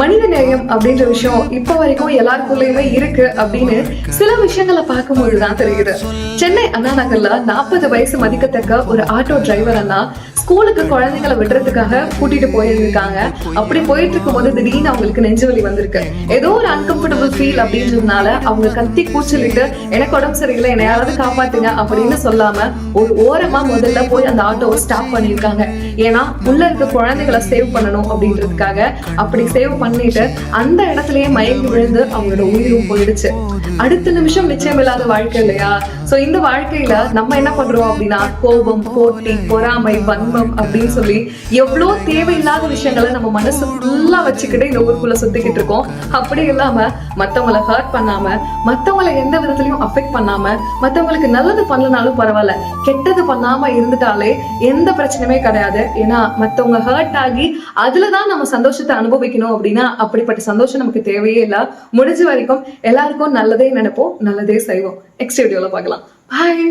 மனித நேயம் அப்படின்ற விஷயம் இப்ப வரைக்கும் எல்லாருக்குள்ளயுமே இருக்கு அப்படின்னு சில விஷயங்களை பார்க்கும்போதுதான் தெரியுது. சென்னை அண்ணா நகர்ல 40 வயசு மதிக்கத்தக்க ஒரு ஆட்டோ டிரைவர் அண்ணா ஸ்கூலுக்கு குழந்தைங்களை விடுறதுக்காக கூட்டிட்டு போயிருக்காங்க. அப்படி போயிட்டு இருக்கும் போது திடீர்னு அவங்களுக்கு நெஞ்சுவலி வந்திருக்கு. ஏதோ ஒரு அன்கம்ஃபர்டபுள் ஃபீல் அப்படின்றதுனால அவங்க கத்தி கூச்சலிட்டு எனக்கு உடம்பு சரியில்லை, என்னை யாராவது காப்பாத்துங்க அப்படின்னு சொல்லாம ஒரு ஓரமா முதல்ல போய் அந்த ஆட்டோவை ஸ்டாப் பண்ணிருக்காங்க. ஏன்னா உள்ள இருக்க குழந்தைகளை சேவ் பண்ணணும் அப்படின்றதுக்காக. அப்படி சேவ் பண்ணிட்டு அந்த இடத்துலயே மயங்கி விழுந்து அவங்களோட உயிரும் போயிடுச்சு. அடுத்த நிமிஷம் நிச்சயம் இல்லாத வாழ்க்கை இல்லையா? சோ இந்த வாழ்க்கையில நம்ம என்ன பண்றோம் அப்படின்னா கோபம், போட்டி, பொறாமை, வன்மம் அப்படின்னு சொல்லி எவ்வளவு தேவையில்லாத விஷயங்களை நம்ம மனசு ஃபுல்லா வச்சுக்கிட்டு இந்த ஊருக்குள்ள சுத்திக்கிட்டு இருக்கோம். அப்படி இல்லாம மத்தவங்களை ஹர்ட் பண்ணாம, மத்தவங்களை எந்த விதத்திலையும் அஃபெக்ட் பண்ணாம, மத்தவங்களுக்கு நல்லது பண்ணலனாலும் பரவாயில்ல, கெட்டது பண்ணாம இருந்துட்டாலே எந்த பிரச்சனையுமே கிடையாது. ஏன்னா மத்தவங்க ஹர்ட் ஆகி அதுலதான் நம்ம சந்தோஷத்தை அனுபவிக்கணும் அப்படின்னா அப்படிப்பட்ட சந்தோஷம் நமக்கு தேவையே இல்லை. முடிஞ்ச வரைக்கும் எல்லாருக்கும் நல்லதே நினைப்போம், நல்லதே செய்வோம். நெக்ஸ்ட் வீடியோல பார்க்கலாம். பாய்.